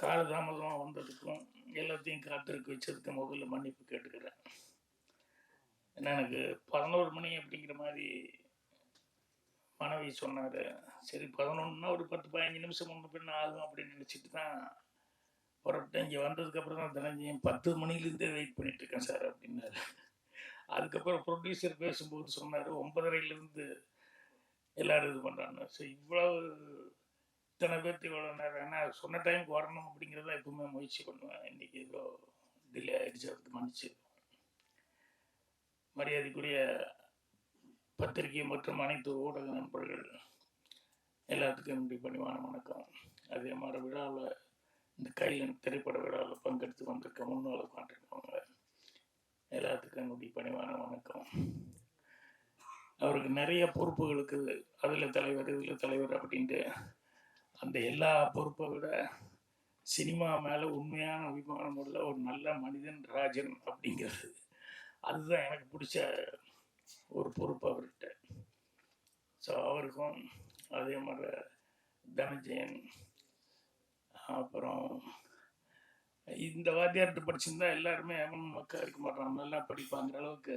காலதாமதமாக வந்ததுக்கும் எல்லாத்தையும் காத்திருக்க வச்சதுக்கு முதல்ல மன்னிப்பு கேட்டுக்கிறேன். ஏன்னா எனக்கு 11 மணி அப்படிங்கிற மாதிரி மனைவி சொன்னார். சரி 11ன்னா ஒரு 10-15 நிமிஷம் முன்ன பின்ன ஆகும் அப்படின்னு நினச்சிட்டு தான் புறப்பட்டேன். இங்கே வந்ததுக்கப்புறம் தான் தெரிஞ்சேன் 10 மணிலேருந்தே வெயிட் பண்ணிட்டு இருக்கேன் சார் அப்படின்னாரு. அதுக்கப்புறம் ப்ரொடியூசர் பேசும்போது சொன்னார் 9:30லேருந்து எல்லோரும் இது பண்ணுறாங்க. ஸோ இத்தனை பேர்த்து இவ்வளோ நேரம் ஏன்னா சொன்ன டைமுக்கு வரணும் அப்படிங்கிறத எப்பவுமே முயற்சி பண்ணுவேன். இன்றைக்கி ஏதோ டிலே ஆகிடுச்சு, அதுக்கு மன்னிச்சு. மரியாதைக்குரிய பத்திரிகை மற்றும் அனைத்து ஊடக நண்பர்கள் எல்லாத்துக்கும் என்னுடைய பணிவான வணக்கம். அதே மாதிரி விழாவில் இந்த கையில் திரைப்பட விழாவில் பங்கெடுத்து வந்திருக்க முன்னாள் உட்காந்துருக்கவங்க எல்லாத்துக்கும் என்னுடைய பணிவான வணக்கம். அவருக்கு நிறைய பொறுப்புகள் இருக்குது. அதில் தலைவர் இதில் தலைவர் அப்படின்ட்டு அந்த எல்லா பொறுப்பை விட சினிமா மேலே உண்மையான அபிமானம் உள்ள ஒரு நல்ல மனிதன் ராஜன் அப்படிங்கிறது அதுதான் எனக்கு பிடிச்ச ஒரு பொறுப்பு அவர்கிட்ட. ஸோ அவருக்கும் அதே மாதிரி தனஞ்சயன், அப்புறம் இந்த வாத்தியார்கிட்ட படிச்சிருந்தா எல்லாருமே அவன் மக்கா இருக்க மாட்டான், நல்லா படிப்பாங்கிற அளவுக்கு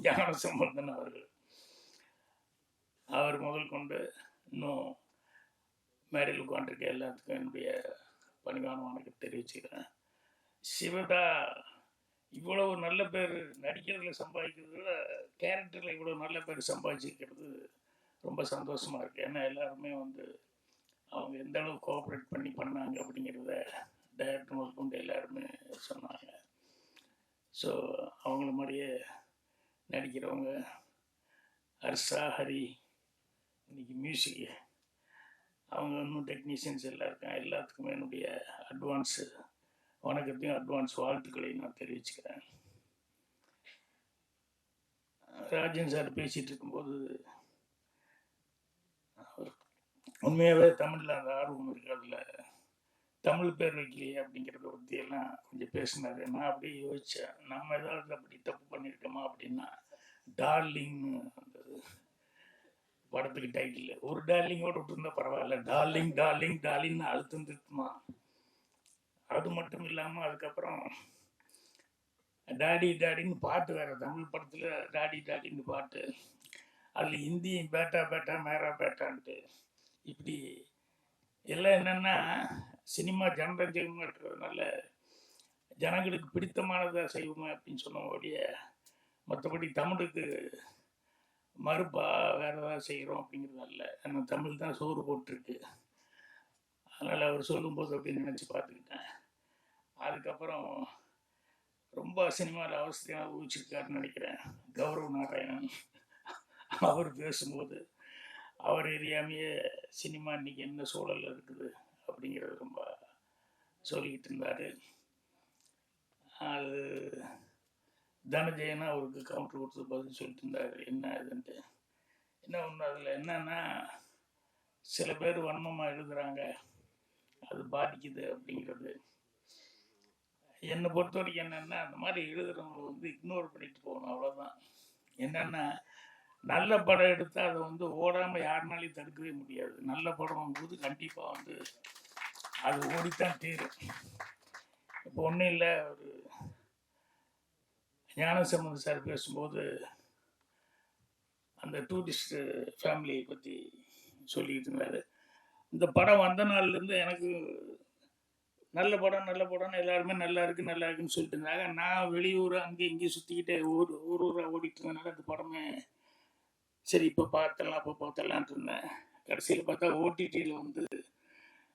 ஞான சம்பந்தன் அவர்கள். அவர் முதல் கொண்டு இன்னும் மேடையில் உட்காந்துருக்க எல்லாத்துக்கும் என்னுடைய பணிவான வணக்கம் தெரிவிச்சுக்கிறேன். சிவதா இவ்வளவு நல்ல பேர் நடிக்கிறதுல சம்பாதிக்கிறத விட கேரக்டரில் இவ்வளோ நல்ல பேர் சம்பாதிச்சிருக்கிறது ரொம்ப சந்தோஷமாக இருக்குது. ஏன்னா எல்லாருமே அவங்க எந்த அளவுக்கு கோஆப்ரேட் பண்ணி பண்ணாங்க அப்படிங்கிறத டைரக்டர் முதல் கொண்டு எல்லாருமே சொன்னாங்க. ஸோ அவங்கள மாதிரியே நடிக்கிறவங்க ஹர்ஷா, ஹரி, இன்னைக்கு மியூசிக், அவங்க இன்னும் டெக்னீஷியன்ஸ் எல்லாம் இருக்காங்க. எல்லாத்துக்குமே என்னுடைய அட்வான்ஸு வணக்கத்தையும் அட்வான்ஸ் வாழ்த்துக்களையும் நான் தெரிவிச்சுக்கிறேன். ராஜன் சார் பேசிகிட்டு இருக்கும்போது உண்மையாகவே தமிழில் அந்த ஆர்வம் இருக்குது, அதில் தமிழ் பேர் வைக்கலையே அப்படிங்கிறத பற்றியெல்லாம் கொஞ்சம் பேசினார். நான் அப்படியே யோசித்தேன், நம்ம ஏதாவது அப்படி தப்பு பண்ணியிருக்கோமா அப்படின்னா டார்லிங் அந்த படத்துக்கு டைட்டில் ஒரு டார்லிங்கோடு விட்டுருந்தா பரவாயில்ல, டார்லிங் டார்லிங் டார்லிங்னு அழுத்தம் திருத்துமா. அது மட்டும் இல்லாமல் அதுக்கப்புறம் டாடி டாடின்னு பாட்டு வேறு தமிழ் படத்தில் டாடி டாடின்னு பாட்டு, அதில் ஹிந்தியும் பேட்டா பேட்டா மேரா பேட்டான்ட்டு இப்படி எல்லாம் என்னென்னா சினிமா ஜனரஞ்சகமாக இருக்கிறதுனால ஜனங்களுக்கு பிடித்தமானதாக செய்வோமே அப்படின்னு சொன்னோடைய மற்றபடி தமிழுக்கு மறுப்பா வேறு ஏதாவது செய்கிறோம் அப்படிங்கிறதால ஏன்னா தமிழ் தான் சோறு போட்டிருக்கு. அதனால் அவர் சொல்லும்போது அப்படின்னு நினச்சி பார்த்துக்கிட்டேன். அதுக்கப்புறம் ரொம்ப சினிமாவில் அவஸ்தையாக ஊழிச்சிருக்காருன்னு நினைக்கிறேன் கௌரவ நாராயணன். அவர் பேசும்போது அவர் எரியாமையே சினிமா இன்றைக்கி என்ன சூழலில் இருக்குது அப்படிங்கிறது ரொம்ப சொல்லிக்கிட்டு இருந்தார். அது தனஜயனா அவருக்கு கவுண்டர் கொடுத்து பதில் சொல்லிட்டு இருந்தார் என்ன இதுன்ட்டு. என்ன ஒன்று அதில் என்னன்னா சில பேர் வன்மமாக எழுதுகிறாங்க, அது பாதிக்குது அப்படிங்கிறது. என்னை பொறுத்த வரைக்கும் என்னென்னா அந்த மாதிரி எழுதுகிறவங்களை இக்னோர் பண்ணிட்டு போகணும், அவ்வளோதான். என்னென்னா நல்ல படம் எடுத்தால் அதை ஓடாமல் யாருனாலையும் தடுக்கவே முடியாது. நல்ல படம் போது கண்டிப்பாக அது ஓடித்தான் தீரும். இப்போ ஒன்றும் இல்லை, ஒரு ஞானசம்பந்த சார் பேசும்போது அந்த டூரிஸ்ட் ஃபேமிலியை பற்றி சொல்லிக்கிட்டு இருந்தார். இந்த படம் வந்த நாள்லேருந்து எனக்கு நல்ல படம்னு எல்லாருமே நல்லா இருக்குன்னு சொல்லிட்டு இருந்தாங்க. நான் வெளியூர் அங்கே இங்கேயும் சுற்றிக்கிட்டே ஊராக ஓடிட்டு இருந்ததுனால அந்த படமே சரி இப்போ பார்த்தலான்ட்டு இருந்தேன். கடைசியில் பார்த்தா ஓடிடியில்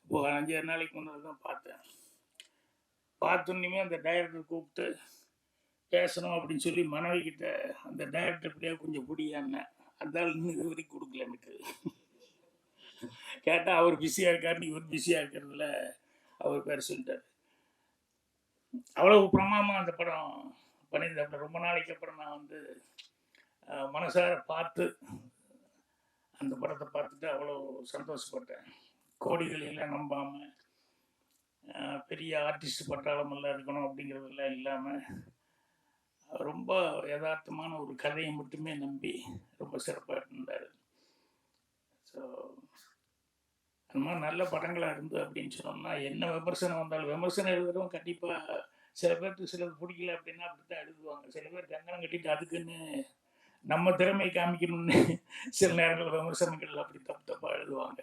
இப்போ 5-6 நாளைக்கு முன்னாடி தான் பார்த்தேன். பார்த்தோன்னுமே அந்த டைரக்டர் கூப்பிட்டு பேசணும் அப்படின்னு சொல்லி மனைவிக்கிட்ட அந்த டைரக்டர் இப்படியா கொஞ்சம் பிடியான்னு அந்தாலும் இன்னும் இது வரைக்கும் கொடுக்கல எனக்கு. கேட்டால் அவர் பிஸியாக இருக்காருன்னு இவர் பிஸியாக இருக்கிறதுல அவர் பேர் சொல்லிட்டார். அவ்வளோ பிரமாதமாக அந்த படம் பண்ணியிருந்தேன். ரொம்ப நாளைக்கு அப்புறம் நான் மனசார பார்த்து அந்த படத்தை பார்த்துட்டு அவ்வளோ சந்தோஷப்பட்டேன். கோடிகள் எல்லாம் நம்பாமல் பெரிய ஆர்டிஸ்ட் பட்டாளமெல்லாம் இருக்கணும் அப்படிங்கிறதெல்லாம் இல்லாமல் ரொம்ப யதார்த்தமான ஒரு கதையை மட்டுமே நம்பி ரொம்ப சிறப்பாக இருந்தார். ஸோ அந்த மாதிரி நல்ல படங்களாக இருந்து அப்படின்னு சொன்னோம்னா என்ன விமர்சனம் வந்தாலும் விமர்சனம் எழுதுறவங்க கண்டிப்பாக சில பேருக்கு சிலது பிடிக்கல அப்படின்னா அப்படி தான் எழுதுவாங்க. சில பேர் கங்கணம் கட்டிட்டு அதுக்குன்னு நம்ம திறமை காமிக்கணும்னு சில நேரங்கள் விமர்சனங்கள் அப்படி தப்பு தப்பாக எழுதுவாங்க.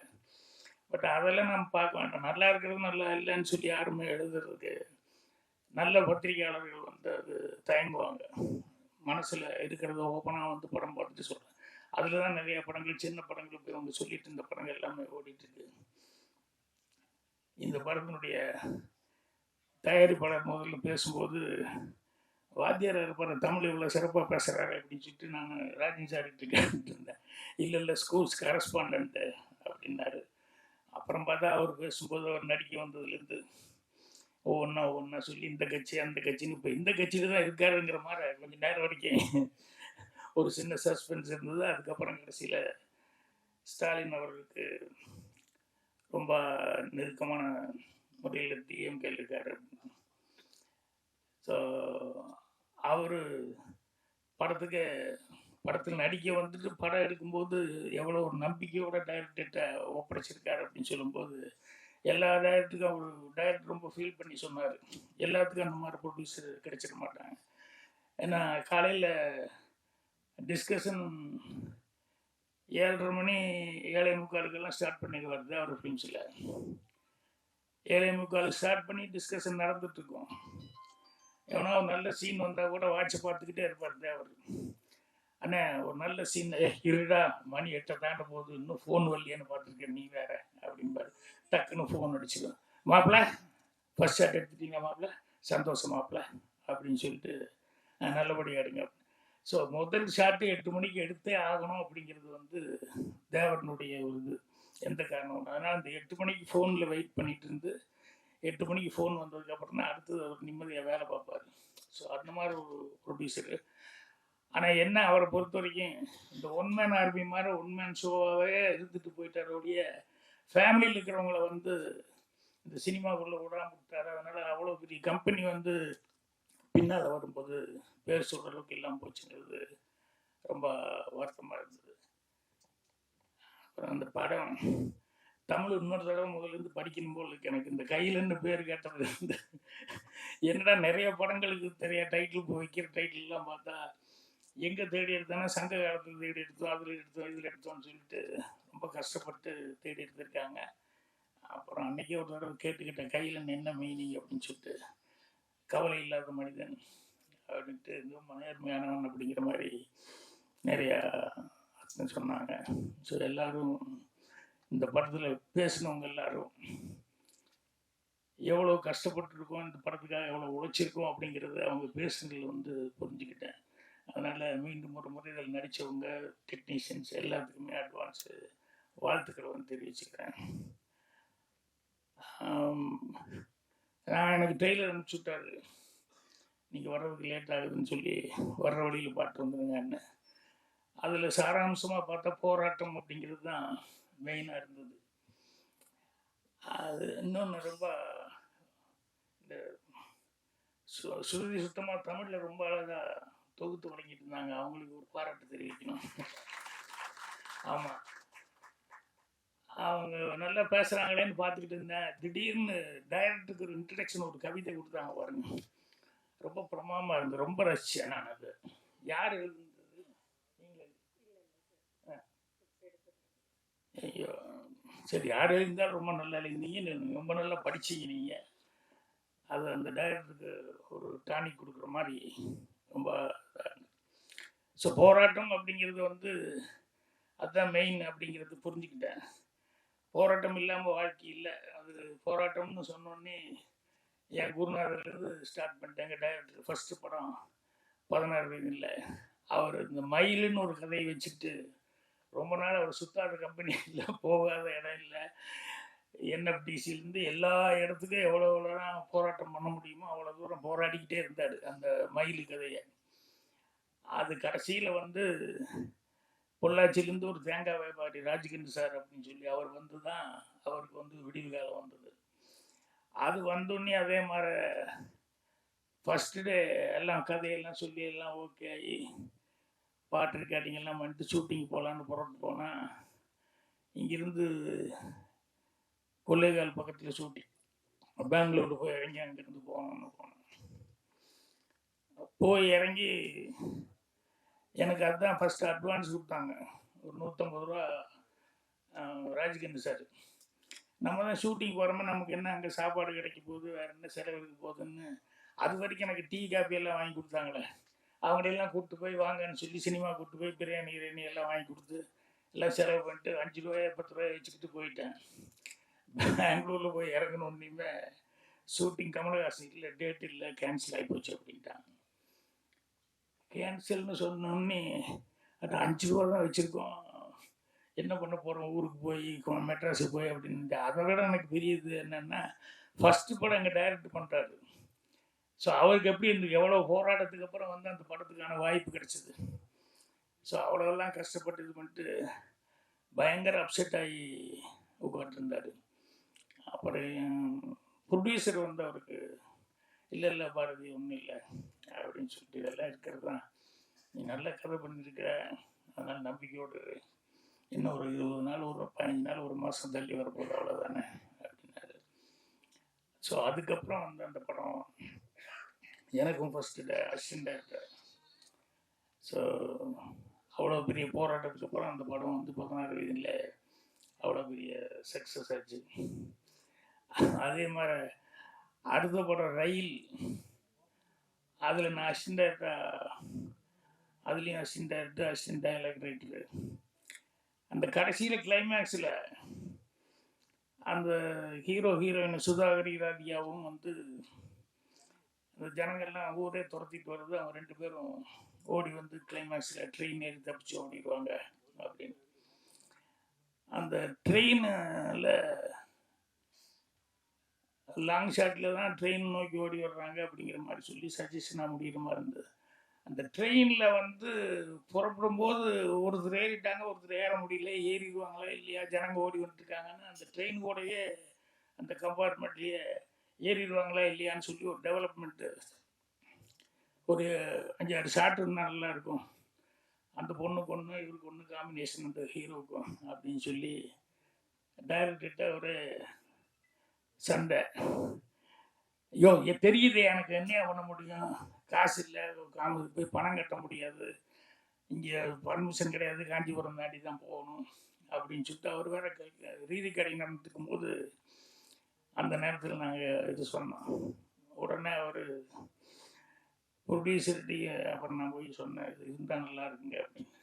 பட் அதெல்லாம் நம்ம பார்க்க வேண்டாம். நல்லா இருக்கிறது நல்லா இல்லைன்னு சொல்லி யாருமே எழுதுறதுக்கு நல்ல பத்திரிகையாளர்கள் வந்து அது தயங்குவாங்க. மனசில் இருக்கிறத ஓப்பனாக வந்து படம் பார்த்துட்டு சொல்கிறேன். அதில் தான் நிறைய படங்கள் சின்ன படங்கள் போய் அவங்க சொல்லிட்டு இருந்த படங்கள் எல்லாமே ஓடிட்டுருக்கு. இந்த படத்தினுடைய தயாரிப்பாளர் முதல்ல பேசும்போது வாத்தியார் இருப்பார், தமிழ் இவ்வளோ சிறப்பாக பேசுகிறாரு அப்படின்னு சொல்லிட்டு நான் ராஜன் சார்கிட்ட கேட்டுட்டு இருந்தேன். இல்லை இல்லை ஸ்கூல்ஸ் கரஸ்பாண்டன்ட்டு அப்படின்னாரு. அப்புறம் பார்த்தா அவர் பேசும்போது அவர் நடிக்க வந்ததுலேருந்து ஒவ்வொன்றா சொல்லி இந்த கட்சி அந்த கட்சின்னு இப்போ இந்த கட்சியில் தான் இருக்காருங்கிற மாதிரி கொஞ்சம் நேரம் வரைக்கும் ஒரு சின்ன சஸ்பென்ஸ் இருந்தது. அதுக்கப்புறம் கடைசியில் ஸ்டாலின் அவர்களுக்கு ரொம்ப நெருக்கமான முறையில் டிஎம்கேல இருக்காரு. ஸோ அவர் படத்தில் நடிக்க வந்துட்டு படம் எடுக்கும்போது எவ்வளோ ஒரு நம்பிக்கையோட டைரக்டர்கிட்ட ஒப்படைச்சிருக்காரு அப்படின்னு சொல்லும்போது எல்லா டைரக்டருக்கும் அவர் டைரக்டர் ரொம்ப ஃபீல் பண்ணி சொன்னார். எல்லாத்துக்கும் அந்த மாதிரி ப்ரொடியூசர் கிடைச்சிட மாட்டாங்க. ஏன்னா காலையில் டிஸ்கஷன் 7:30 மணி 7:45 ஸ்டார்ட் பண்ணிடுவார் அவர் ஃபிலிம்ஸில். 7:45 ஸ்டார்ட் பண்ணி டிஸ்கஷன் நடந்துட்டுருக்கோம். எவனா ஒரு நல்ல சீன் வந்தால் கூட வாட்சை பார்த்துக்கிட்டே இருப்பார் தேவர். அண்ணே ஒரு நல்ல சீன் இருடா மணி 8 தாண்ட போகுது இன்னும் ஃபோன் வரலையேன்னு பார்த்துருக்கேன் நீ வேற அப்படின்பாரு. டக்குன்னு ஃபோன் அடிச்சுடுவேன். மாப்பிள்ள ஃபர்ஸ்ட் ஷாட் எடுத்துட்டீங்க மாப்பிள்ள, சந்தோஷம் மாப்பிள்ள அப்படின்னு சொல்லிட்டு நல்லபடியாக எடுங்க. ஸோ முதல் ஷாட்டு 8 மணிக்கு எடுத்தே ஆகணும் அப்படிங்கிறது வந்து தேவரனுடைய ஒரு இது. எந்த காரணம் அதனால் அந்த 8 மணிக்கு ஃபோனில் வெயிட் பண்ணிட்டு இருந்து 8 மணிக்கு ஃபோன் வந்ததுக்கப்புறம் தான் அடுத்தது அவர் நிம்மதியாக வேலை பார்ப்பார். ஸோ அந்த மாதிரி ஒரு ப்ரொடியூசரு. ஆனால் என்ன அவரை பொறுத்த வரைக்கும் இந்த ஒன் மேன் ஆர்மி மாதிரி ஒன் மேன் ஷோவாகவே இருந்துட்டு போயிட்டாரோடைய ஃபேமிலியில் இருக்கிறவங்கள வந்து இந்த சினிமாக்குள்ளே விடாமல் விட்டார். அதனால் அவ்வளோ பெரிய கம்பெனி வந்து பின்னால் வரும்போது பேர் சொல்கிற அளவுக்கு இல்லாமல் போச்சுங்கிறது ரொம்ப வருத்தமாக இருந்தது. அப்புறம் அந்த படம் தமிழ் இன்னொரு தடவை முதலேருந்து படிக்கணும் போல் இருக்கு எனக்கு. இந்த கையிலன்னு பேர் கேட்டது வந்து என்னடா நிறைய படங்களுக்கு தெரிய டைட்டில் இப்போ வைக்கிற டைட்டில்லாம் பார்த்தா எங்கே தேடி எடுத்தோன்னா சங்க காலத்தில் தேடி எடுத்தோம், அதில் எடுத்தோம், இதில் எடுத்தோம்னு சொல்லிட்டு ரொம்ப கஷ்டப்பட்டு தேடி எடுத்திருக்காங்க. அப்புறம் அன்றைக்கே ஒரு தடவை கேட்டுக்கிட்டேன் கையில் என்ன மீனிங் அப்படின்னு சொல்லிட்டு. கவலை இல்லாத மனிதன் அப்படின்ட்டு ரொம்ப நேர்மையானவன் அப்படிங்கிற மாதிரி நிறையா அர்த்தம் சொன்னாங்க. ஸோ எல்லோரும் இந்த படத்தில் பேசினவங்க எல்லாரும் எவ்வளோ கஷ்டப்பட்டுருக்கோம், இந்த படத்துக்காக எவ்வளோ உழைச்சிருக்கோம் அப்படிங்கிறத அவங்க பேசுனதில் வந்து புரிஞ்சுக்கிட்டேன். அதனால் மீண்டும் ஒரு முறை இதில் நடித்தவங்க டெக்னீஷியன்ஸ் எல்லாத்துக்குமே அட்வான்ஸு வாழ்த்துக்களை வந்து தெரிவிச்சுக்கிறேன். நான் எனக்கு டெய்லர் அனுப்பிச்சி விட்டாரு, நீங்கள் வர்றதுக்கு லேட் ஆகுதுன்னு சொல்லி வர்ற வழியில் பாட்டு வந்துடுங்கன்னு. அதில் சாராம்சமாக பார்த்தா போராட்டம் அப்படிங்கிறது தான் மெயினாக இருந்தது. அது இன்னொன்று ரொம்ப இந்த சுருதி சுத்தமாக தமிழில் ரொம்ப அழகாக தொகுத்து வழங்கிட்டு இருந்தாங்க. அவங்களுக்கு ஒரு பாராட்டு தெரிவிக்கணும். ஆமாம், அவங்க நல்லா பேசுகிறாங்களேன்னு பார்த்துக்கிட்டு இருந்தேன். திடீர்னு டைரக்டருக்கு ஒரு இன்ட்ரடக்ஷன் ஒரு கவிதை கொடுத்தாங்க பாருங்க, ரொம்ப பிரமாதமாக இருந்தது. ரொம்ப ரசித்தேன் நான். அது யார் எழுதுனது? ஐயோ சரி, யார் எழுந்தாலும் ரொம்ப நல்லா எழுதிங்க, ரொம்ப நல்லா படிச்சிங்க நீங்கள். அது அந்த டைரக்டருக்கு ஒரு டானிக் கொடுக்குற மாதிரி ரொம்ப. ஸோ போராட்டம் அப்படிங்கிறது வந்து அதுதான் மெயின் அப்படிங்கிறது புரிஞ்சுக்கிட்டேன். போராட்டம் இல்லாமல் வாழ்க்கை இல்லை. அது போராட்டம்னு சொன்னோடனே என் குருநாதர்லேருந்து ஸ்டார்ட் பண்ணிட்டேன். எங்கள் டைரக்டர் ஃபஸ்ட்டு படம் 16 வயதில் அவர் இந்த மயிலுன்னு ஒரு கதையை வச்சுக்கிட்டு ரொம்ப நாள் அவர் சுத்தாத கம்பெனி இல்லை, போகாத இடம் இல்லை. என்எஃப்டிசிலேருந்து எல்லா இடத்துக்கும் எவ்வளோ போராட்டம் பண்ண முடியுமோ அவ்வளோ தூரம் போராடிக்கிட்டே இருந்தார் அந்த மயில் கதையை. அது கடைசியில் வந்து பொள்ளாச்சியிலேருந்து ஒரு தேங்காய் வியாபாரி ராஜ்கிரண் சார் அப்படின்னு சொல்லி அவர் வந்து தான் அவருக்கு வந்து விடிவு காலம் வந்தது. அது வந்தோடனே அதே மாதிரி ஃபஸ்ட்டு டே எல்லாம் கதையெல்லாம் சொல்லி எல்லாம் ஓகே ஆகி பாட்டு ரெக்கார்டிங் எல்லாம் பண்ணிட்டு ஷூட்டிங் போகலான்னு புறப்பட்டு போனால் இங்கேருந்து கொள்ளைகால் பக்கத்தில் ஷூட்டிங். பெங்களூர் போய் இறங்கி அங்கேருந்து போனோம். போய் இறங்கி எனக்கு அதுதான் ஃபஸ்ட்டு அட்வான்ஸ் கொடுத்தாங்க. ஒரு 150 ரூபா ராஜ்கண்ணு சார். நம்ம தான் ஷூட்டிங் போகிறோமோ நமக்கு என்ன அங்கே சாப்பாடு கிடைக்க போகுது, வேறு என்ன செலவு இருக்க போகுதுன்னு அது வரைக்கும் எனக்கு டீ காப்பி எல்லாம் வாங்கி கொடுத்தாங்களே. அவங்களெல்லாம் கூப்பிட்டு போய் வாங்கன்னு சொல்லி சினிமா கூப்பிட்டு போய் பிரியாணி கிரியாணி எல்லாம் வாங்கி கொடுத்து எல்லாம் செலவு பண்ணிட்டு 5 ரூபாய் 10 ரூபாய் வச்சுக்கிட்டு போயிட்டேன். பெங்களூரில் போய் இறங்கணுன்னே ஷூட்டிங் கமலஹாசன் இல்லை, டேட் இல்லை, கேன்சல் ஆகி போச்சு அப்படின்ட்டாங்க. கேன்சல்னு சொன்னோன்னே அது 5 ரூபா தான் வச்சுருக்கோம், என்ன பண்ண போகிறோம், ஊருக்கு போய் மெட்ராஸுக்கு போய் அப்படின்ட்டு. அதை விட எனக்கு பெரியது என்னென்னா ஃபஸ்ட்டு படம் எங்கள் டைரக்ட் பண்ணுறாரு. ஸோ அவருக்கு எப்படி இருந்து எவ்வளோ போராட்டத்துக்கு அப்புறம் வந்து அந்த படத்துக்கான வாய்ப்பு கிடச்சிது. ஸோ அவ்வளோலாம் கஷ்டப்பட்டு இது பண்ணிட்டு பயங்கர அப்செட் ஆகி உட்காந்துருந்தார். அப்புறம் ப்ரொடியூசர் வந்து அவருக்கு இல்லை இல்லை பாரதி ஒன்றும் இல்லை அப்படின்னு சொல்லிட்டு, இதெல்லாம் இருக்கிறது தான், நீ நல்ல கதை பண்ணியிருக்க, அதனால் நம்பிக்கையோடு இன்னும் ஒரு 20 நாள், ஒரு 15 நாள், ஒரு மாதம் தள்ளி வரப்போகுது, அவ்வளோதானே அப்படின்னாரு. ஸோ அதுக்கப்புறம் வந்து அந்த படம் எனக்கும் ஃபஸ்ட்டு அசிஸ்டன்ட் டைரக்டர். ஸோ அவ்வளோ பெரிய போராட்டத்துக்கு அப்புறம் அந்த படம் வந்து 16 வயதில் அவ்வளோ பெரிய சக்ஸஸ் ஆச்சு. அதே மாதிரி அடுத்த படம் ரயில், அதில் நான் அசிஸ்டன்ட் டைரக்டர், அதுலேயும் assistant director, assistant dialogue writer. அந்த கடைசியில் கிளைமேக்ஸில் அந்த ஹீரோ ஹீரோயின் சுதாகரி ராதியாவும் வந்து அந்த ஜனங்கள்லாம் ஊரே துரத்திட்டு வருது, அவங்க 2 பேரும் ஓடி வந்து கிளைமேக்ஸில் ட்ரெயின் ஏறி தப்பிச்சு ஓடிடுவாங்க அப்படின்னு. அந்த ட்ரெயினில் லாங் ஷாட்டில் தான் ட்ரெயின் நோக்கி ஓடி வர்றாங்க அப்படிங்கிற மாதிரி சொல்லி சஜஷனாக முடிகிற மாதிரி இருந்தது. அந்த ட்ரெயினில் வந்து புறப்படும்போது ஒருத்தர் ஏறிட்டாங்க, ஒருத்தர் ஏற முடியல, ஏறிடுவாங்களா இல்லையா, ஜனங்க ஓடி வந்துட்டுருக்காங்கன்னு அந்த ட்ரெயின் கூடயே அந்த கம்பார்ட்மெண்ட்லேயே ஏறிடுவாங்களா இல்லையான்னு சொல்லி ஒரு டெவலப்மெண்ட்டு, ஒரு 5-6 ஷாட் இருந்தால் நல்லாயிருக்கும், அந்த பொண்ணுக்கு ஒன்று இவருக்கு ஒன்று காம்பினேஷன் அந்த ஹீரோவுக்கும் அப்படின்னு சொல்லி டைரக்டர்கிட்ட ஒரு சண்டை. ஐயோ தெரியுது எனக்கு, என்ன பண்ண முடியும், காசு இல்லை, போய் பணம் கட்ட முடியாது, இங்கே பர்மிஷன் கிடையாது, காஞ்சிபுரம் தாண்டி தான் போகணும் அப்படின்னு சொல்லிட்டு அவர் வேற ரீதி கடை நடந்துக்கும் போது அந்த நேரத்தில் நாங்கள் இது சொன்னோம். உடனே அவர் ப்ரொடியூசர்கிட்ட அப்புறம் நான் போய் சொன்னேன், இது இருந்தால் நல்லா இருக்குங்க அப்படின்னு.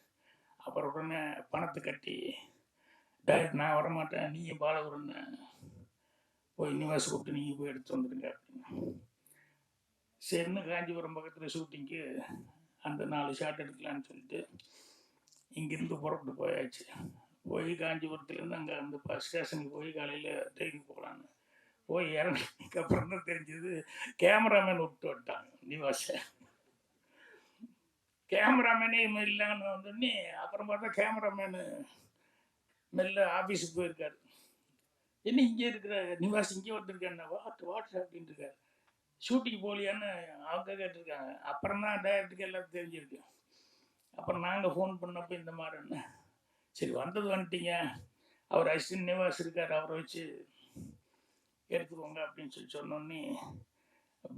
அப்புறம் உடனே பணத்தை கட்டி டைரக்ட் நான் வரமாட்டேன், நீங்கள் பாலகுருன்னு போய் நிவாஸ் கூப்பிட்டு நீங்கள் போய் எடுத்து வந்துடுங்க அப்படின்னு. சரின்னு காஞ்சிபுரம் பக்கத்தில் ஷூட்டிங்க்கு அந்த 4 ஷாட் எடுக்கலான்னு சொல்லிட்டு இங்கேருந்து புறப்பட்டு போயாச்சு. போய் காஞ்சிபுரத்துலேருந்து அங்கே அந்த ஸ்டேஷனுக்கு போய் காலையில் ட்ரெயினுக்கு போகலான்னு போய் இறங்கினதுக்கு அப்புறம் தான் தெரிஞ்சது கேமராமேன் விட்டு வந்துட்டாங்க நிவாஸை. கேமராமேனே இல்லைன்னு வந்தோடனே அப்புறம் பார்த்தா கேமராமேனு மெல்ல ஆஃபீஸுக்கு போயிருக்காரு. என்ன இங்கே இருக்கிற நிவாஸ் இங்கே வந்துருக்காருண்ணா, வாட் அப்படின்னு இருக்காரு. ஷூட்டிங் போகலையான்னு அவங்க கேட்டிருக்காங்க. அப்புறம் தான் டைரக்டருக்கு எல்லாம் தெரிஞ்சிருக்கு. அப்புறம் நாங்கள் ஃபோன் பண்ணப்போ இந்த மாதிரின்னு, சரி வந்தது வந்துட்டீங்க, அவர் அசிஸ்டன்ட் நிவாஸ் இருக்கார், அவரை வச்சு எடுத்துக்கோங்க அப்படின்னு சொல்லி சொன்னோன்னே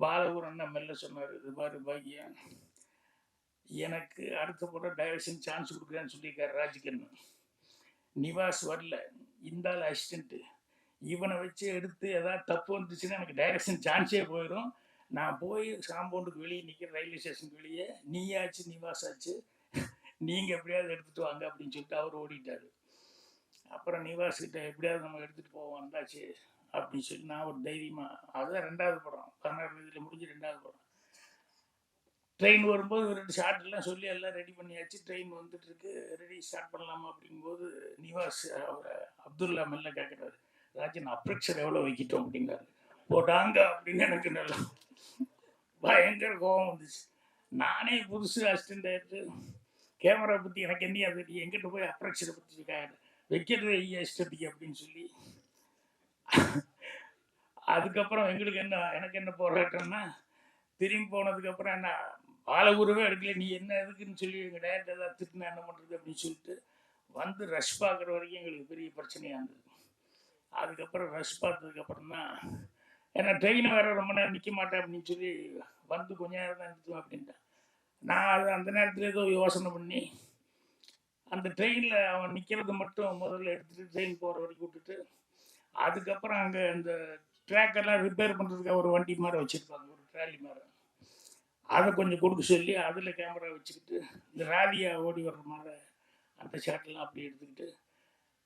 பாலகுரன் மெல்ல சொன்னார், இது மாதிரி பாக்கியம் எனக்கு அடுத்த படம் டைரக்ஷன் சான்ஸ் கொடுக்குறேன்னு சொல்லியிருக்காரு ராஜ்கண்ணு. நிவாஸ் வரல, இந்த அசிஸ்டண்ட்டு, இவனை வச்சு எடுத்து ஏதாவது தப்பு வந்துச்சுன்னா எனக்கு டைரக்ஷன் சான்ஸே போயிடும். நான் போய் காம்பவுண்டுக்கு வெளியே நிற்கிற, ரயில்வே ஸ்டேஷனுக்கு வெளியே, நீயாச்சு நிவாஸ் ஆச்சு, நீங்கள் எப்படியாவது எடுத்துகிட்டு வாங்க அப்படின்னு சொல்லிட்டு அவர் ஓடிட்டார். அப்புறம் நிவாஸ்கிட்ட எப்படியாவது நம்ம எடுத்துகிட்டு போவோம் வந்தாச்சு அப்படின்னு சொல்லி நான் ஒரு தைரியமாக, அதுதான் 2வது படம், 16 வயதில் முடிஞ்சு 2வது படம். ட்ரெயின் வரும்போது 2 ஷார்ட்லாம் சொல்லி எல்லாம் ரெடி பண்ணியாச்சு, ட்ரெயின் வந்துட்டுருக்கு, ரெடி ஸ்டார்ட் பண்ணலாமா அப்படிங்கும்போது நிவாஸ் அவரை அப்துல்லா மெல்ல கேட்குறாரு, ராஜன் அப்ரேக்சர் எவ்வளோ வைக்கிட்டோம் அப்படிங்கிறாரு. போட்டாங்க அப்படின்னு எனக்கு நல்லா பயங்கர கோபம் வந்துச்சு. நானே புதுசு அசிஸ்டன்ட் ஆகிட்டு கேமரா பற்றி எனக்கு என்ன அது, எங்கிட்ட போய் அப்ரேக்சரை பற்றி வைக்கிறது இஷ்டத்துக்கு அப்படின்னு சொல்லி. அதுக்கப்புறம் எங்களுக்கு என்ன, எனக்கு என்ன போராட்டம்னா, திரும்பி போனதுக்கப்புறம் என்ன பாலகுருவே எடுக்கல, நீ என்ன எதுக்குன்னு சொல்லி எங்கள் டேரக்டர் ஏதாவது திட்டுனா என்ன பண்ணுறது அப்படின்னு சொல்லிட்டு வந்து ரஷ் பார்க்குற வரைக்கும் எங்களுக்கு பெரிய பிரச்சனையாக இருந்தது. அதுக்கப்புறம் ரஷ் பார்த்ததுக்கப்புறம் தான், ஏன்னா ட்ரெயின் வேறு ரொம்ப நேரம் நிற்க மாட்டேன் அப்படின்னு சொல்லி வந்து கொஞ்ச நேரம் தான் நிறுத்துவேன் அப்படின்ட்டான். நான் அது அந்த நேரத்தில் ஏதோ யோசனை பண்ணி அந்த ட்ரெயினில் அவன் நிற்கிறது மட்டும் முதல்ல எடுத்துகிட்டு ட்ரெயின் போகிற வரைக்கும் விட்டுட்டு, அதுக்கப்புறம் அங்கே இந்த ட்ராக்கெல்லாம் ரிப்பேர் பண்ணுறதுக்காக ஒரு வண்டி மாதிரி வச்சுருப்பாங்க, ஒரு ட்ராலி மாதிரி. அதை கொஞ்சம் கொடுக்க சொல்லி அதில் கேமரா வச்சுக்கிட்டு இந்த ராதியா ஓடி வர்ற மாதிரி அந்த ஷாட்லாம் அப்படி எடுத்துக்கிட்டு,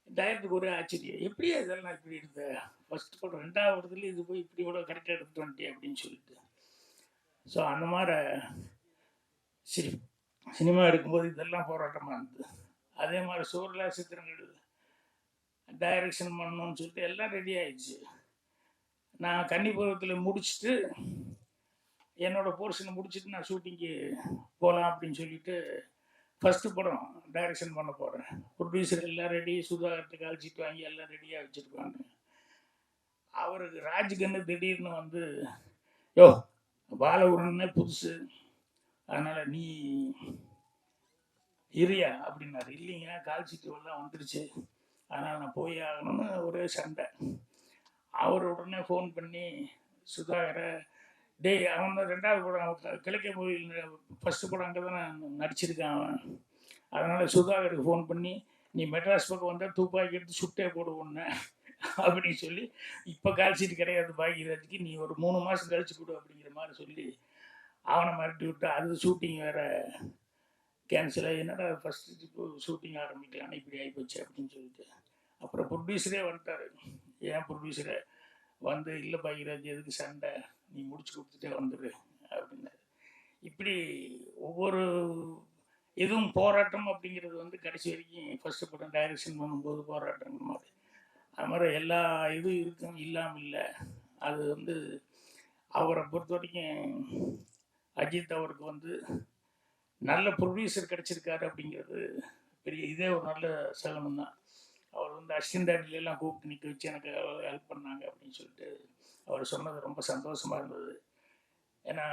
டைரக்டருக்கு ஒரே ஆச்சரியம், எப்படியா இதெல்லாம் இப்படி எடுத்த, ஃபஸ்ட் படம் 2வது இது போய் இப்படி கூட கரெக்டாக எடுத்துட்டு வந்துட்டே அப்படின்னு சொல்லிட்டு. ஸோ அந்த மாதிரி சினிமா எடுக்கும்போது இதெல்லாம் போராட்டமாக இருந்தது. அதே மாதிரி சூரலா சித்திரங்கள் டைரக்ஷன் பண்ணணும்னு சொல்லிட்டு எல்லாம் ரெடி ஆயிடுச்சு. நான் கன்னிபுரத்தில் முடிச்சுட்டு என்னோடய போர்ஷனை முடிச்சுட்டு நான் ஷூட்டிங்கு போகலாம் அப்படின்னு சொல்லிட்டு ஃபஸ்ட்டு படம் டைரக்ஷன் பண்ண போகிறேன். ப்ரொடியூசர் எல்லாம் ரெடி, சுதாகர்கிட்ட அழைச்சிட்டு வாங்கி எல்லாம் ரெடியாக வச்சுருக்காங்க. அவருக்கு ராஜ்கன்னு திடீர்னு வந்து, யோ பாலகுருன்னே புதுசு, அதனால் நீ இரியா அப்படின்னாரு. இல்லைங்க கால்ஷீட்டு எல்லாம் வந்துருச்சு, அதனால் நான் போய் ஆகணும்னு ஒரே சண்டை. அவர் உடனே ஃபோன் பண்ணி சுதாகரை, டேய் அவன் 2வது படம் கிழக்கே கோயில் ஃபஸ்ட்டு படம் அங்கே தான் நடிச்சிருக்கான் அவன், அதனால் சுதாகருக்கு ஃபோன் பண்ணி நீ மெட்ராஸ் பக்கம் வந்தால் துப்பாக்கி எடுத்து சுட்டே போடுவோன்னு அப்படின்னு சொல்லி, இப்போ கால்ஷீட் கிடையாது பாக்கியராஜுக்கு, நீ ஒரு 3 மாதம் கழிச்சு கொடு அப்படிங்கிற மாதிரி சொல்லி அவனை மிரட்டி விட்டு, அது ஷூட்டிங் வேறு கேன்சல் ஆகி, என்னடா ஃபஸ்ட்டு இப்போ ஷூட்டிங் ஆரம்பிக்கலான்னு இப்படி ஆகிப்போச்சு அப்படின்னு சொல்லிட்டு. அப்புறம் ப்ரொடியூசரே வந்துட்டார். ஏன் ப்ரொடியூசரை வந்து, இல்லை பாக்கியராஜ் எதுக்கு சண்டை, நீ முடிச்சு கொடுத்துட்டே வந்துடு அப்படின்னாரு. இப்படி ஒவ்வொரு எதுவும் போராட்டம் அப்படிங்கிறது வந்து கடைசி வரைக்கும் ஃபஸ்ட்டு படம் டைரக்ஷன் பண்ணும்போது போராட்டங்கிற மாதிரி, அது மாதிரி எல்லா இதுவும் இருக்கும், இல்லாமல் இல்லை. அது வந்து அவரை பொறுத்த வரைக்கும் அஜித் அவருக்கு வந்து நல்ல ப்ரொடியூசர் கிடச்சிருக்காரு அப்படிங்கிறது பெரிய இதே ஒரு நல்ல சகனம் தான். அவர் வந்து அசிஸ்டன்ட் டைரக்டர்லாம் கூப்பிட்டு நிற்க வச்சு எனக்கு ஹெல்ப் பண்ணாங்க அப்படின்னு சொல்லிட்டு அவர் சொன்னது ரொம்ப சந்தோஷமாக இருந்தது. ஏன்னா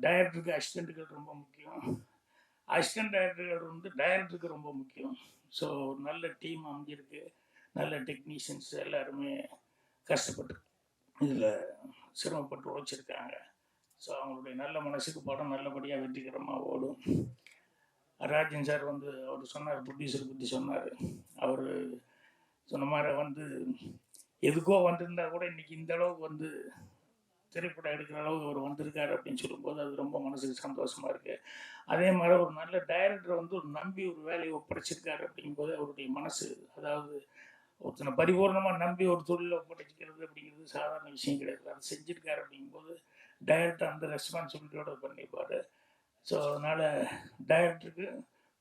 டைரக்டருக்கு அசிஸ்டண்ட்டுகள் ரொம்ப முக்கியம், அசிஸ்டன்ட் டைரக்டர்கள் வந்து டைரக்டருக்கு ரொம்ப முக்கியம். ஸோ ஒரு நல்ல டீம் அமைஞ்சிருக்கு, நல்ல டெக்னீஷியன்ஸ் எல்லாருமே கஷ்டப்பட்டு இதில் சிரமப்பட்டு உழைச்சிருக்காங்க. ஸோ அவங்களுடைய நல்ல மனசுக்கு படம் நல்லபடியாக வெற்றிகரமாக ஓடும். ராஜன் சார் வந்து அவர் சொன்னார், ப்ரொடியூசர் பற்றி சொன்னார். அவர் சொன்ன மாதிரி வந்து எதுக்கோ வந்திருந்தா கூட இன்றைக்கி இந்த அளவுக்கு வந்து திரைப்படம் எடுக்கிற அளவுக்கு அவர் வந்திருக்காரு அப்படின்னு சொல்லும்போது அது ரொம்ப மனசுக்கு சந்தோஷமாக இருக்குது. அதே மாதிரி ஒரு நல்ல டைரக்டர் வந்து ஒரு நம்பி ஒரு வேலையை ஒப்படைச்சிருக்காரு அப்படிங்கும்போது அவருடைய மனசு, அதாவது ஒருத்தனை பரிபூர்ணமாக நம்பி ஒரு தொழிலை ஒப்படைச்சிக்கிறது அப்படிங்கிறது சாதாரண விஷயம் கிடையாது. அதை செஞ்சுருக்காரு அப்படிங்கும்போது டைரக்டர் அந்த ரெஸ்பான்சிபிலிட்டியோடு பண்ணியிருப்பார். ஸோ அதனால் டைரக்டருக்கு,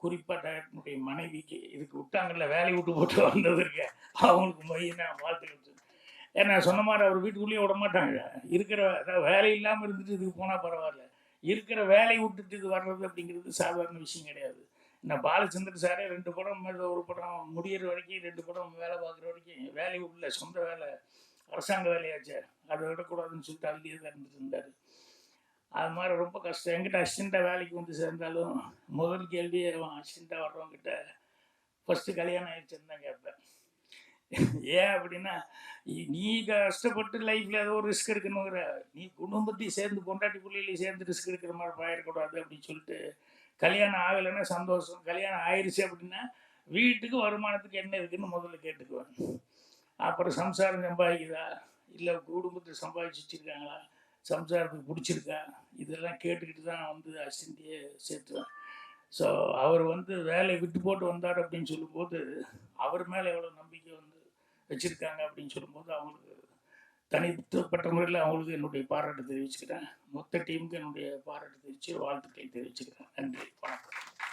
குறிப்பாக டைரக்டருடைய மனைவிக்கு, இதுக்கு விட்டாங்கல்ல வேலையை விட்டு போட்டு வந்ததற்கு, அவங்களுக்கு மையனாக வாழ்த்துக்கள். ஏன்னா சொன்ன மாதிரி அவர் வீட்டுக்குள்ளேயே விட மாட்டாங்க. இருக்கிற வேலை இல்லாமல் இருந்துட்டு இதுக்கு போனால் பரவாயில்ல, இருக்கிற வேலையை விட்டுட்டு இது வர்றது அப்படிங்கிறது சாதாரண விஷயம் கிடையாது. நான் பாலச்சந்தர் சாரே 2 படம், ஒரு படம் முடிகிற வரைக்கும் 2 படம் வேலை பார்க்குற வரைக்கும் வேலை விடல, சொந்த வேலை அரசாங்க வேலையாச்சு, அதை விடக்கூடாதுன்னு சொல்லிட்டு அதுலேயே தான் இருந்துட்டு இருந்தார். அது மாதிரி ரொம்ப கஷ்டம். என்கிட்ட அசிஸ்டண்ட்டாக வேலைக்கு வந்து சேர்ந்தாலும் முதல் கேள்வியே அவன் அசிஸ்டண்ட்டாக வர்றவங்கிட்ட ஃபஸ்ட்டு கல்யாணம் ஆயிடுச்சுன்னு தான் கேட்பேன். ஏன் அப்படின்னா, நீ கஷ்டப்பட்டு லைஃப்பில் ஏதோ ஒரு ரிஸ்க் எடுக்கணுங்கிற, நீ குடும்பத்தையும் சேர்ந்து பொண்டாட்டி பிள்ளைகளையும் சேர்ந்து ரிஸ்க் எடுக்கிற மாதிரி பயிரக்கூடாது அப்படின்னு சொல்லிட்டு, கல்யாணம் ஆகலைன்னா சந்தோஷம், கல்யாணம் ஆயிடுச்சு அப்படின்னா வீட்டுக்கு வருமானத்துக்கு என்ன இருக்குதுன்னு முதல்ல கேட்டுக்குவேன். அப்புறம் சம்சாரம் சம்பாதிக்குதா, இல்லை குடும்பத்தை சம்பாதிச்சு வச்சுருக்காங்களா, சம்சாரத்துக்கு பிடிச்சிருக்கா, இதெல்லாம் கேட்டுக்கிட்டு தான் வந்து அசிஸ்டண்ட்டையே சேர்த்துவேன். ஸோ அவர் வந்து வேலையை விட்டு போட்டு வந்தார் அப்படின்னு சொல்லும்போது அவர் மேலே எவ்வளோ நம்பிக்கை வந்து வச்சுருக்காங்க அப்படின்னு சொல்லும்போது அவங்களுக்கு தனிப்பட்ட முறையில் அவங்களுக்கு என்னுடைய பாராட்டு தெரிவிச்சுக்கிறேன். மொத்த டீமுக்கு என்னுடைய பாராட்டு தெரிவித்து வாழ்த்துக்களை தெரிவிச்சுக்கிறேன். நன்றி, வணக்கம்.